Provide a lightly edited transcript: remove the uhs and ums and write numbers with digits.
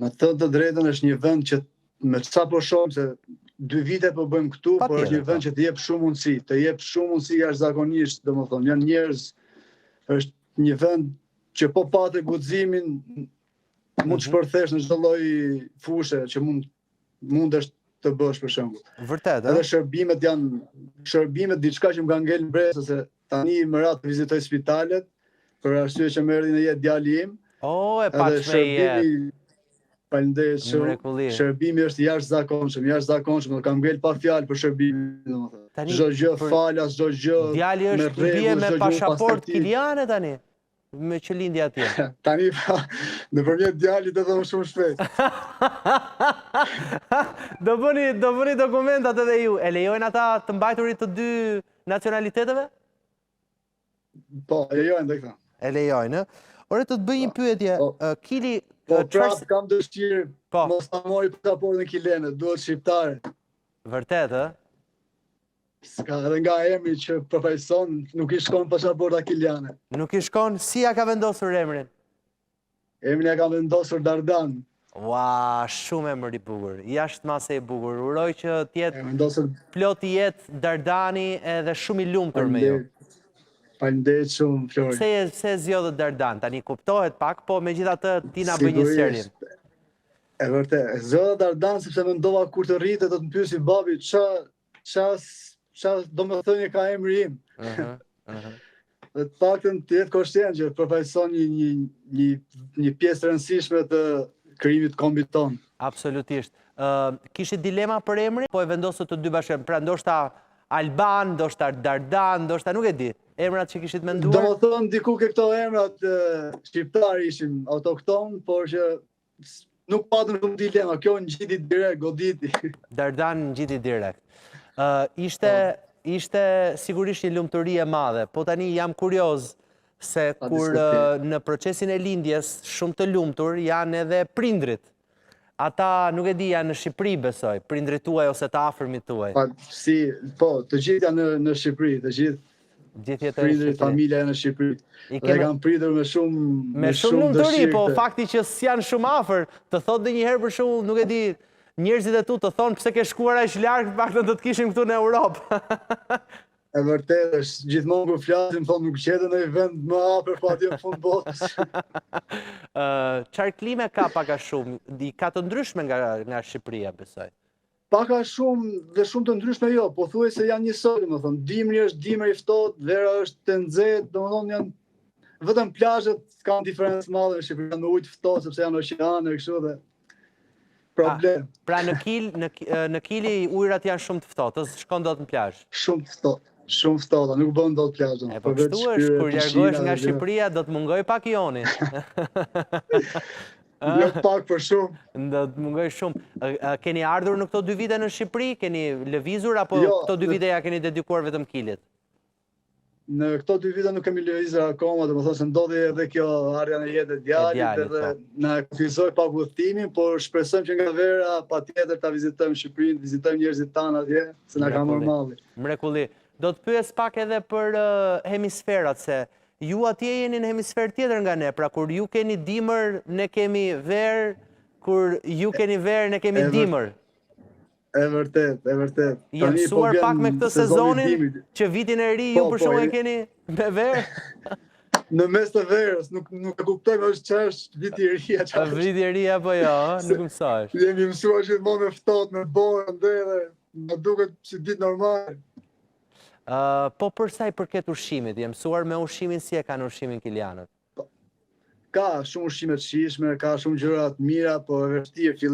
Me thënë të drejtën është një vend që me çfarë po shohim se 2 vite po bëjmë këtu, por është një vend që të jep shumë mundësi jashtëzakonisht, domethënë janë njerëz, është një vend që po patë guximin mund të shpërthesh në çdo lloj fushë që mundesh të bësh për shembull. Vërtet, Edhe shërbimet diçka që më ka ngel mbresë se tani më radh të vizitoj spitalet për arsye që më erdhi në jetë djali im. E pak me jetë. Faleminderit shumë. Shërbimi është jashtëzakonshëm, kam ngel pa fjalë për shërbimin, domethënë. Çdo gjë falas, çdo gjë. Djali është bie me pasaportë kiliane tani. Me që lindi atje. Tani nëpërmjet djalit edhe më shumë shpejt. Do bëni dokumentat edhe ju. E lejojnë ata të mbajturit të 2 nacionaliteteve? Po, lejojnë dhe këta. E lejojnë. Ore të bëj një pyetje. Kili... Po, prapë kam dëshirë mos ta mori pasaportën kilene, duhet shqiptare. Vërtet, Ska edhe nga emri që përfaqëson, nuk i shkon pasaporta kiliane. Nuk i shkon, si ja ka vendosur emrin? Emrin ja ka vendosur Dardan. Ua, shumë emër i bukur, jashtë mase i bukur. Uroj që t'jetë plot i jetë Dardani edhe shumë i lumtur me ju. Faleminderit shumë, Flori. Pse zgjodhët Dardan? Tani kuptohet pak, po megjithatë ti na bëj një serim. E vërtet, zgjodha Dardan sepse mendova kur të rritet do të më pyesi babi ç'a domethënie ka emri im. Dhe të paktën të jetë koshient që përfaqëson një pjesë rëndësishme të krijimit të kombit ton. Absolutisht. Kishit dilema për emrin, po e vendosët të 2 bashkë. Pra ndoshta Alban, ndoshta Dardan, ndoshta nuk e di. Emrat që kishit menduar? Domethënë diku ke këto emrat shqiptar ishim autokton, por që nuk patëm shumë dilema. Kjo ngjiti direkt, goditi. Dardan ngjiti direkt. Ishte sigurisht një lumturi e madhe, po tani jam kurioz se kur në procesin e lindjes shumë të lumtur janë edhe prindrit. Ata nuk e di janë në Shqipëri besoj, prindrit tuaj ose të afërmit tuaj. Po, të gjithë janë në Shqipëri, të gjithë prindrit, familja janë në Shqipëri. Dhe kam pritur me shumë lumturi, po fakti që s'janë shumë afër, të thot dhe njëherë për shumë, nuk e di, njerëzit e tu të thonë pse ke shkuar aq larg, paktën do të kishim këtu në Europë. E vërtet është, gjithmonë kur flasim, thonë nuk qete në një vend më afër, po atje në fund botës. Çfarë klime ka paka shumë? Ka të ndryshme nga Shqipëria, besoj. Paka shumë dhe shumë të ndryshme jo, po thuaj se janë njësoj, domethënë, dimri është dimër i ftohtë, vera është të nxehtë, domethënë janë vetëm plazhet kanë diferencë madhe në Shqipëri, janë ujë të ftohtë sepse janë oqeane kështu dhe problem. Pra në Kili ujërat janë shumë të ftohtë, shkon dot në plazh. Shumë të ftohtë. Shumë ftohta, nuk bën dot plazh. Po kështu është, kur largohesh nga Shqipëria do të mungoj pak joni. Jo pak për shumë. Do të mungoj shumë. Keni ardhur në këto 2 vite në Shqipëri? Keni lëvizur apo këto 2 vite ja keni dedikuar vetëm Kilit? Në këto 2 vite nuk kemi lëvizur akoma, domethënë se ndodhi edhe kjo ardha në jetë e djalit edhe na kufizoi pak udhëtimin, por shpresojmë që nga vera patjetër ta vizitojmë Shqipërinë, vizitojmë njerëzit tanë atje, se na ka marrë malli. Mrekulli. Do të pyes pak edhe për hemisferat, se ju atje jeni në hemisfer tjetër nga ne, pra kur ju keni dimër, ne kemi verë, kur ju keni verë, ne kemi dimër. E vërtet. Jam mësuar pak me këtë sezonin, që vitin e ri ju për shumë e keni me verë? Në mes të verës, nuk e kuptojmë që është viti i ri. Viti i ri apo jo, nuk mësohesh. Jemi mësuar gjithmonë me ftohtë, me borë, dhe më duket si ditë normale. Po përsa i përket ushqimit, jem mësuar me ushqimin si e ka në ushqimin kilianët? Ka shumë ushqime të shijshme, ka shumë gjëra të mira, po e vështirë fillim